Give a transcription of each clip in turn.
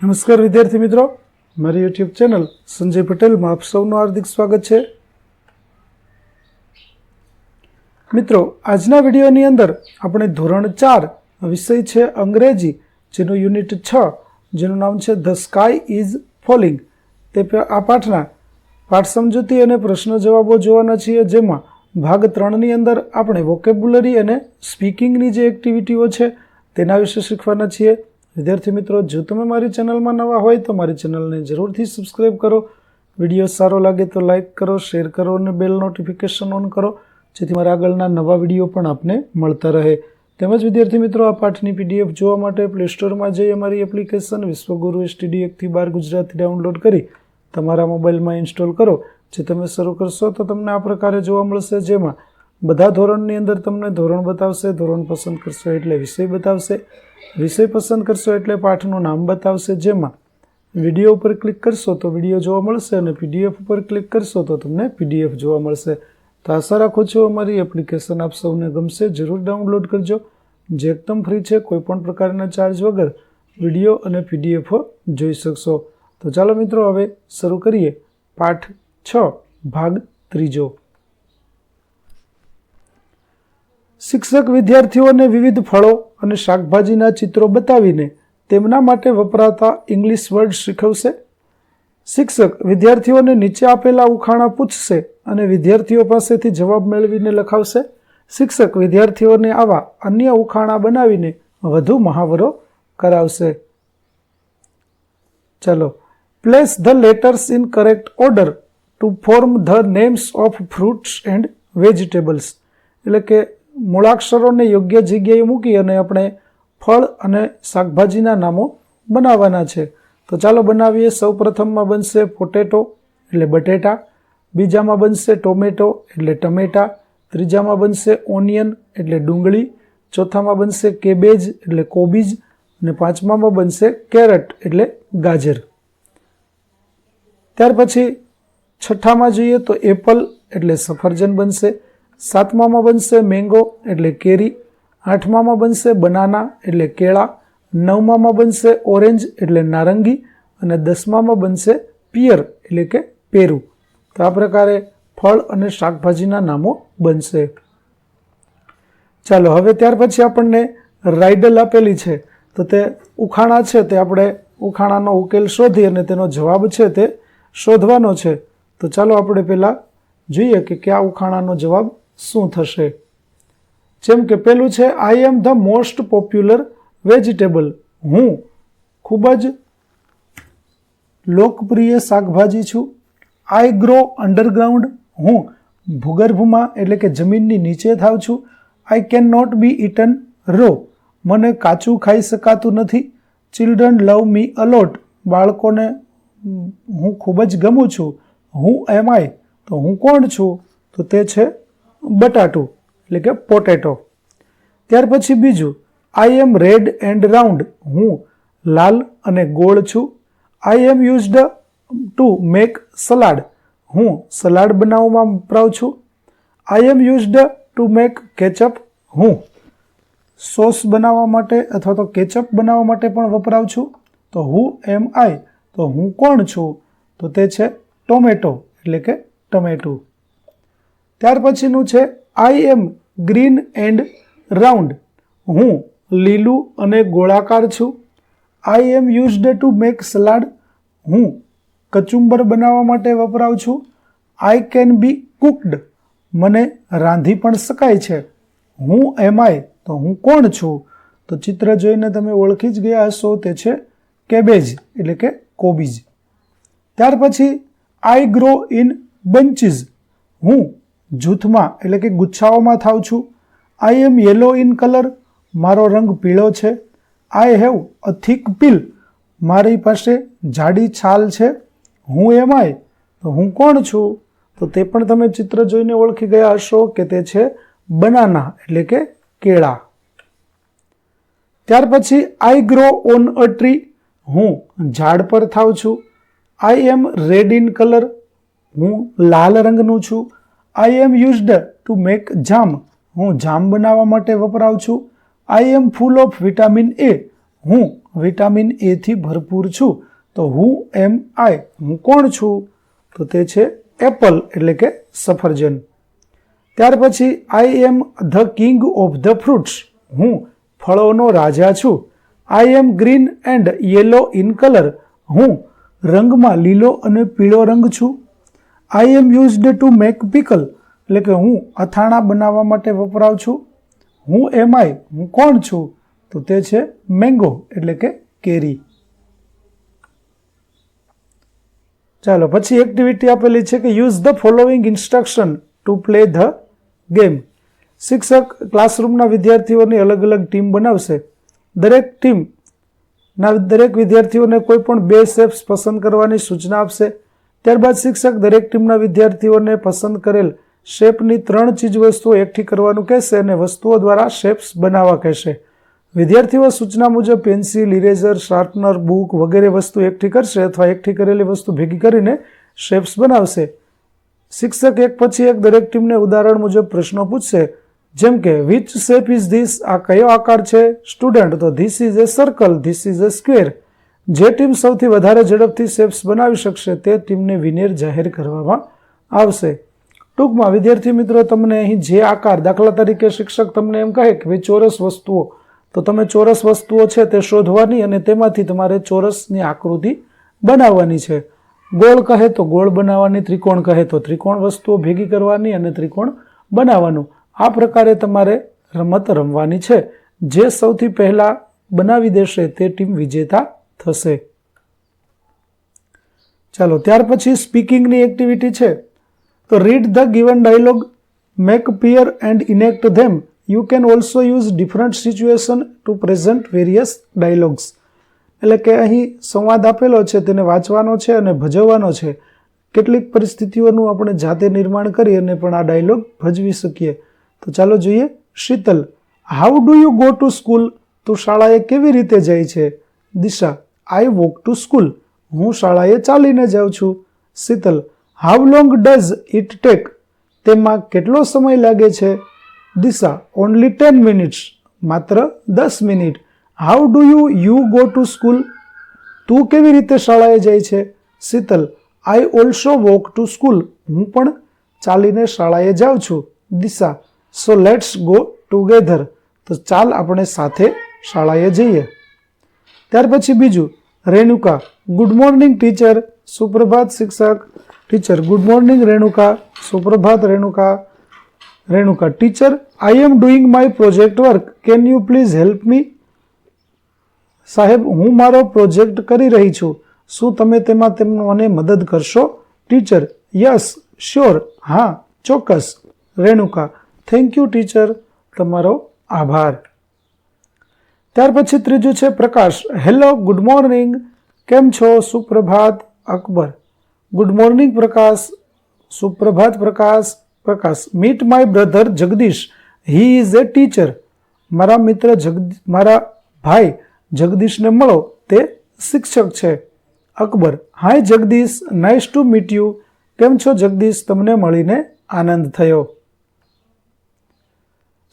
નમસ્કાર વિદ્યાર્થી મિત્રો, મારી યુટ્યુબ ચેનલ સંજય પટેલમાં આપ સૌનું હાર્દિક સ્વાગત છે. મિત્રો, આજના વિડીયોની અંદર આપણે ધોરણ 4 વિષય છે અંગ્રેજી, જેનું યુનિટ 6 જેનું નામ છે ધ સ્કાય ઇઝ ફોલિંગ, તે આ પાઠના પાઠ સમજૂતી અને પ્રશ્ન જવાબો જોવાના છીએ, જેમાં ભાગ 3ની અંદર આપણે વોકેબ્યુલરી અને સ્પીકિંગની જે એક્ટિવિટીઓ છે તેના વિશે શીખવાના છીએ. વિદ્યાર્થી મિત્રો, જો તમે મારી ચેનલમાં નવા હોય તો મારી ચેનલને જરૂરથી સબસ્ક્રાઈબ કરો. વિડીયો સારો લાગે તો લાઇક કરો, શેર કરો અને બેલ નોટિફિકેશન ઓન કરો, જેથી મારા આગળના નવા વિડીયો પણ આપને મળતા રહે. તેમજ વિદ્યાર્થી મિત્રો, આ પાઠની PDF જોવા માટે પ્લે સ્ટોરમાં જઈ અમારી એપ્લિકેશન વિશ્વગુરુ STD 1-12 ગુજરાતી ડાઉનલોડ કરી તમારા મોબાઈલમાં ઇન્સ્ટોલ કરો. જે તમે શરૂ કરશો તો તમને આ પ્રકારે જોવા મળશે, જેમાં બધા ધોરણની અંદર તમને ધોરણ બતાવશે, ધોરણ પસંદ કરશો એટલે વિષય બતાવશે, વિષય પસંદ કરશો એટલે પાઠનું નામ બતાવશે. જેમાં વિડીયો ઉપર ક્લિક કરશો તો વિડીયો જોવા મળશે અને PDF ઉપર ક્લિક કરશો તો તમને PDF જોવા મળશે. તો આશા રાખું છું અમારી એપ્લિકેશન આપ સૌને ગમશે. જરૂર ડાઉનલોડ કરજો, જે એકદમ ફ્રી છે. કોઈપણ પ્રકારના ચાર્જ વગર વિડીયો અને PDF જોઈ શકશો. તો ચાલો મિત્રો, હવે શરૂ કરીએ પાઠ 6 ભાગ 3. શિક્ષક વિદ્યાર્થીઓને વિવિધ ફળો અને શાકભાજીના ચિત્રો બતાવીને તેમના માટે વપરાતા ઇંગ્લિશ વર્ડ શીખવશે. શિક્ષક વિદ્યાર્થીઓને નીચે આપેલા ઉખાણા પૂછશે અને વિદ્યાર્થીઓ પાસેથી જવાબ મેળવીને લખાવશે. શિક્ષક વિદ્યાર્થીઓને આવા અન્ય ઉખાણા બનાવીને વધુ મહાવરો કરાવશે. ચલો, place the letters in correct order to form the names of fruits and vegetables. એટલે કે મૂળાક્ષરોને યોગ્ય જગ્યાએ મૂકી અને આપણે ફળ અને શાકભાજીના નામો બનાવવાના છે. તો ચાલો બનાવીએ. સૌ પ્રથમમાં બનશે પોટેટો એટલે બટેટા, બીજામાં બનશે ટોમેટો એટલે ટમેટા, ત્રીજામાં બનશે ઓનિયન એટલે ડુંગળી, ચોથામાં બનશે કેબેજ એટલે કોબીજ અને પાંચમામાં બનશે કેરેટ એટલે ગાજર. ત્યાર પછી છઠ્ઠામાં જોઈએ તો એપલ એટલે સફરજન બનશે, સાતમામાં બનશે મેંગો એટલે કેરી, આઠમામાં બનશે બનાના એટલે કેળા, નવમામાં બનશે ઓરેન્જ એટલે નારંગી અને 10મામાં બનશે પિયર એટલે કે પેરું. તો આ પ્રકારે ફળ અને શાકભાજીના નામો બનશે. ચાલો, હવે ત્યાર પછી આપણને રાઇડલ આપેલી છે, તો તે ઉખાણા છે, તે આપણે ઉખાણાનો ઉકેલ શોધી અને તેનો જવાબ છે તે શોધવાનો છે. તો ચાલો આપણે પહેલાં જોઈએ કે આ ઉખાણાનો જવાબ શું થશે. જેમ કે પેલું છે, I am the most popular vegetable. હું ખૂબ જ લોકપ્રિય શાકભાજી છું. I grow underground. હું ભૂગર્ભમાં એટલે કે જમીનની નીચે થાવ છું. I can not be eaten raw. મને કાચું ખાઈ શકાતું નથી. Children love me a lot. બાળકોને હું ખૂબ જ ગમું છું. હું એમ આઈ, તો હું કોણ છું? તો તે છે બટાટું એટલે કે પોટેટો. ત્યાર પછી બીજું, આઈ એમ રેડ એન્ડ રાઉન્ડ. હું લાલ અને ગોળ છું. I am used to make salad. હું સલાડ બનાવવામાં વપરાઉં છું. I am used to make ketchup. હું સોસ બનાવવા માટે અથવા તો કેચઅપ બનાવવા માટે પણ વપરાઉં છું. તો હું એમ આઈ, તો હું કોણ છું? તો તે છે ટોમેટો એટલે કે ટમેટું. ત્યાર પછીનું છે, I am green and round. હું લીલું અને ગોળાકાર છું. I am used to make salad. હું કચુંબર બનાવવા માટે વપરાઉં છું. I can be cooked. મને રાંધી પણ શકાય છે. હું એમ આઈ, તો હું કોણ છું? તો ચિત્ર જોઈને તમે ઓળખી જ ગયા હશો, તે છે કેબેજ એટલે કે કોબીજ. ત્યાર પછી આઈ ગ્રો ઇન બંચીસ. હું જૂથમાં એટલે કે ગુચ્છાઓમાં થાવ છું. I M yellow in colour. મારો રંગ પીળો છે. આઈ હેવ અ થીક પીલ. મારી પાસે જાડી છાલ છે. હું એમ આઈ, તો હું કોણ છું? તો તે પણ તમે ચિત્ર જોઈને ઓળખી ગયા હશો કે તે છે બનાના એટલે કે કેળા. ત્યાર પછી I grow on a tree. હું ઝાડ પર થાવ છું. I M red in colour. હું લાલ રંગનું છું. I am used to make જામ. હું જામ બનાવવા માટે વપરાઉં છું. I M full of vitamin A. હું વિટામિન એ થી ભરપૂર છું. તો હું એમ આઈ, હું કોણ છું? તો તે છે એપલ એટલે કે સફરજન. ત્યાર પછી I am the king of the fruits, હું ફળોનો રાજા છું. I am green and yellow in colour, હું રંગમાં લીલો અને પીળો રંગ છું. I am used to make pickle, એટલે કે હું અથાણા બનાવવા માટે વપરાઉં છું. હું એમ આઈ, હું કોણ છું? તો તે છે મેંગો એટલે કે કેરી. ચાલો પછી એક્ટિવિટી આપેલી છે કે use the following instruction to play the game. શિક્ષક ક્લાસરૂમના વિદ્યાર્થીઓની અલગ અલગ ટીમ બનાવશે. દરેક ટીમના દરેક વિદ્યાર્થીઓને કોઈ પણ 2 શેપ્સ પસંદ કરવાની સૂચના આપશે. ત્યારબાદ શિક્ષક દરેક ટીમના વિદ્યાર્થીઓને પસંદ કરેલ શેપની 3 ચીજવસ્તુઓ એકઠી કરવાનું કહેશે અને વસ્તુઓ દ્વારા શેપ્સ બનાવવા કહેશે. વિદ્યાર્થીઓ સૂચના મુજબ પેન્સિલ, ઇરેઝર, શાર્પનર, બુક વગેરે વસ્તુ એકઠી કરશે અથવા એકઠી કરેલી વસ્તુ ભેગી કરીને શેપ્સ બનાવશે. શિક્ષક એક પછી એક દરેક ટીમને ઉદાહરણ મુજબ પ્રશ્નો પૂછશે, જેમ કે વિચ શેપ ઇઝ ધીસ, આ કયો આકાર છે? સ્ટુડન્ટ, તો this is A circle, this is A square. જે ટીમ સૌથી વધારે ઝડપથી શેપ્સ બનાવી શકશે તે ટીમને વિનર જાહેર કરવામાં આવશે. ટૂંકમાં વિદ્યાર્થી મિત્રો, તમને અહીં જે આકાર, દાખલા તરીકે શિક્ષક તમને એમ કહે કે ભાઈ ચોરસ વસ્તુઓ, તો તમે ચોરસ વસ્તુઓ છે તે શોધવાની અને તેમાંથી તમારે ચોરસની આકૃતિ બનાવવાની છે. ગોળ કહે તો ગોળ બનાવવાની, ત્રિકોણ કહે તો ત્રિકોણ વસ્તુઓ ભેગી કરવાની અને ત્રિકોણ બનાવવાનું. આ પ્રકારે તમારે રમત રમવાની છે. જે સૌથી પહેલા બનાવી દેશે તે ટીમ વિજેતા થશે. ચાલો ત્યાર પછી સ્પીકિંગની એક્ટિવિટી છે. તો read the given dialogue, make pair and enact them. You can also use different situation to present various dialogues. એટલે કે અહીં સંવાદ આપેલો છે તેને વાંચવાનો છે અને ભજવવાનો છે. કેટલીક પરિસ્થિતિઓનું આપણે જાતે નિર્માણ કરી અને પણ આ ડાયલોગ ભજવી શકીએ. તો ચાલો જોઈએ. Sheetal, how do you go to school? તું શાળાએ કેવી રીતે જાય છે? દિશા, આઈ વોક ટુ સ્કૂલ, હું શાળાએ ચાલીને જાઉં છું. Sheetal, how long does it take? તેમાં કેટલો સમય લાગે છે? દિશા, ઓનલી 10 મિનિટ્સ, માત્ર 10 minute. How do you go to school? તું કેવી રીતે શાળાએ જાય છે? Sheetal, I also walk to school, હું પણ ચાલીને શાળાએ જાઉં છું. Disha, so let's go together, તો ચાલ આપણે સાથે શાળાએ જઈએ. ત્યાર પછી બીજું. Renuka, good morning teacher. સુપ્રભાત શિક્ષક. Teacher, good morning Renuka. સુપ્રભાત Renuka. Renuka, teacher, I am doing my project work, can you please help me? સાહેબ, હું મારો પ્રોજેક્ટ કરી રહી છું, શું તમે તેમાં મને મદદ કરશો? ટીચર, યસ શ્યોર, હા ચોક્કસ. રેણુકા, થેન્ક યુ ટીચર, તમારો આભાર. ત્યાર પછી ત્રીજું છે પ્રકાશ. હેલો, ગુડ મોર્નિંગ, કેમ છો? સુપ્રભાત. Akbar, good morning Prakash. સુપ્રભાત Prakash. Prakash, meet my brother Jagdish, he is a teacher. મારા ભાઈ જગદીશને મળો, તે શિક્ષક છે. Akbar, hi Jagdish, nice to meet you, કેમ છો જગદીશ? તમને મળીને આનંદ થયો.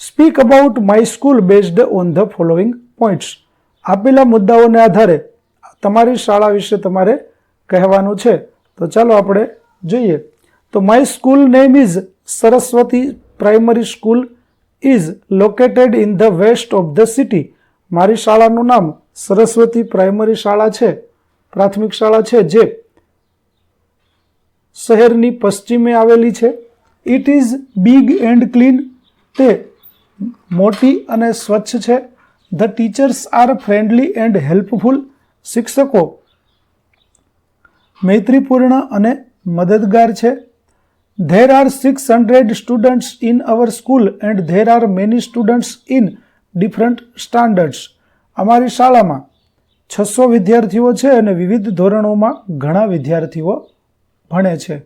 Speak about my school based on the following points. આપેલા મુદ્દાઓને આધારે તમારી શાળા વિશે તમારે કહેવાનું છે. તો ચાલો આપણે જોઈએ. તો my school name is Saraswati primary school is located in the west of the city. મારી શાળાનું નામ સરસ્વતી પ્રાઇમરી શાળા છે, પ્રાથમિક શાળા છે, જે શહેરની પશ્ચિમે આવેલી છે. It is big and clean, તે મોટી અને સ્વચ્છ છે. The teachers R friendly and helpful, શિક્ષકો મૈત્રીપૂર્ણ અને મદદગાર છે. There are 600 students in our school and there are many students in different standards. અમારી શાળામાં 600 વિદ્યાર્થીઓ છે અને વિવિધ ધોરણોમાં ઘણા વિદ્યાર્થીઓ ભણે છે.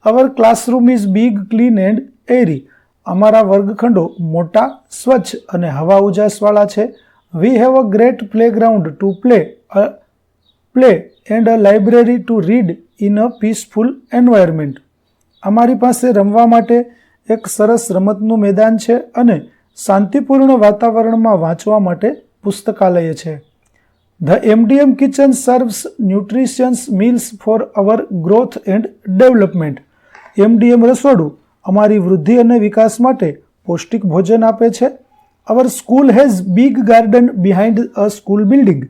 Our classroom is big, clean and airy. અમારા વર્ગખંડો મોટા, સ્વચ્છ અને હવા ઉજાસવાળા છે. We have a great playground to play and a library to read in a peaceful environment. અમારી પાસે રમવા માટે એક સરસ રમતનું મેદાન છે અને શાંતિપૂર્ણ વાતાવરણમાં વાંચવા માટે પુસ્તકાલય છે. The MDM kitchen serves nutritious meals for our growth and development. MDM રસોડું અમારી વૃદ્ધિ અને વિકાસ માટે પૌષ્ટિક ભોજન આપે છે. Our school has big garden behind a school building.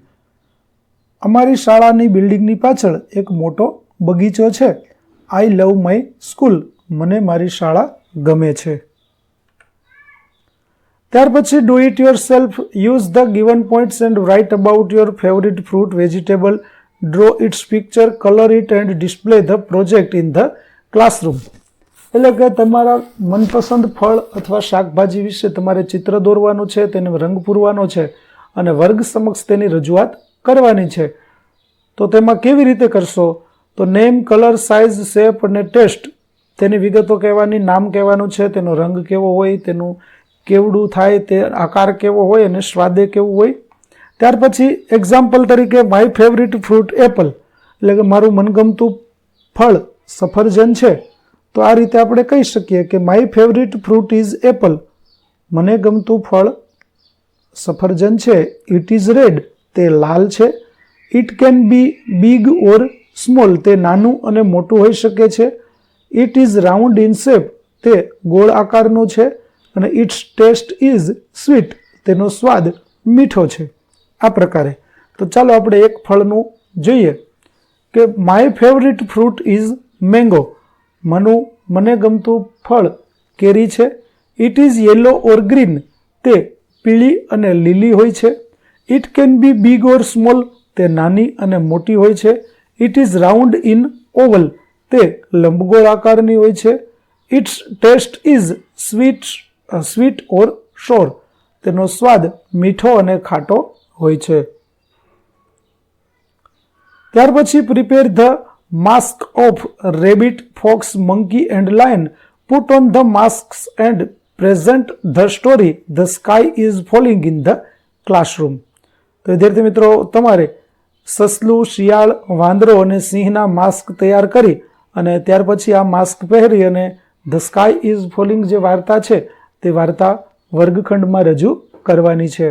અમારી શાળાની બિલ્ડિંગની પાછળ એક મોટો બગીચો છે. I love my school. મને મારી શાળા ગમે છે. ત્યાર પછી do it yourself. Use the given points and write about your favourite fruit vegetable. Draw its picture, colour it and display the project in the classroom. એટલે કે તમારા મનપસંદ ફળ અથવા શાકભાજી વિશે તમારે ચિત્ર દોરવાનું છે, તેને રંગ પૂરવાનો છે અને વર્ગ સમક્ષ તેની રજૂઆત કરવાની છે. તો તેમાં કેવી રીતે કરશો? તો નેમ, કલર, સાઇઝ, શેપ અને ટેસ્ટ તેની વિગતો કહેવાની, નામ કહેવાનું છે, તેનો રંગ કેવો હોય, તેનું કેવડું થાય, તે આકાર કેવો હોય અને સ્વાદે કેવું હોય. ત્યાર પછી એક્ઝામ્પલ તરીકે માય ફેવરિટ ફ્રૂટ એપલ, એટલે કે મારું મનગમતું ફળ સફરજન છે. તો આ રીતે આપણે કહી શકીએ કે my favourite fruit is Apple. મને ગમતું ફળ સફરજન છે. ઇટ ઇઝ રેડ, તે લાલ છે. It can be big or small, તે નાનું અને મોટું હોઈ શકે છે. It is round in shape, તે ગોળ આકારનું છે. અને ઇટ્સ ટેસ્ટ ઇઝ સ્વીટ, તેનો સ્વાદ મીઠો છે. આ પ્રકારે. તો ચાલો આપણે એક ફળનું જોઈએ કે my favourite fruit is mango. મને ગમતું ફળ કેરી છે. It is yellow or green, તે પીળી અને લીલી હોય છે. It can be big or small, તે નાની અને મોટી હોય છે. It is round in Oval, તે લંબગોળ આકારની હોય છે. ઇટ્સ ટેસ્ટ ઇઝ સ્વીટ ઓર સોર, તેનો સ્વાદ મીઠો અને ખાટો હોય છે. ત્યાર પછી prepare the mask of rabbit, fox, monkey and lion. Put on the mask and present the story the sky is falling in the classroom. તો વિદ્યાર્થી મિત્રો, તમારે સસલું, શિયાળ, વાંદરો અને સિંહના માસ્ક તૈયાર કરી અને ત્યાર પછી આ માસ્ક પહેરી અને ધ સ્કાય ઇઝ ફોલિંગ જે વાર્તા છે તે વાર્તા વર્ગખંડમાં રજૂ કરવાની છે.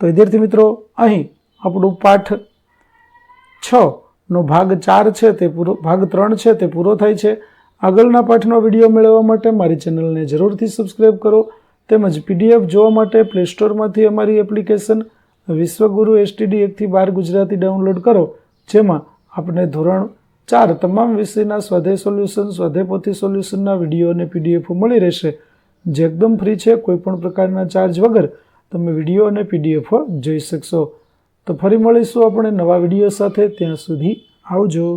તો વિદ્યાર્થી મિત્રો, અહીં આપણું પાઠ 6 નો ભાગ 4 છે તે પૂરો, ભાગ 3 છે તે પૂરો થાય છે. આગળના પાઠનો વિડીયો મેળવવા માટે મારી ચેનલને જરૂરથી સબસ્ક્રાઈબ કરો. તેમજ PDF જોવા માટે પ્લે સ્ટોરમાંથી અમારી એપ્લિકેશન વિશ્વગુરુ STD 1 થી 12 ગુજરાતી ડાઉનલોડ કરો, જેમાં આપણે ધોરણ 4 તમામ વિષયના સ્વાધ્યાય સોલ્યુશન, સ્વાધ્યાય પોથી સોલ્યુશનના વિડીયો અને PDF મળી રહેશે, જે એકદમ ફ્રી છે. કોઈ પણ પ્રકારના ચાર્જ વગર તમે વિડીયો અને PDF જોઈ શકશો. તો ફરી મળીશું આપણે નવા વિડીયો સાથે. ત્યાં સુધી આવજો.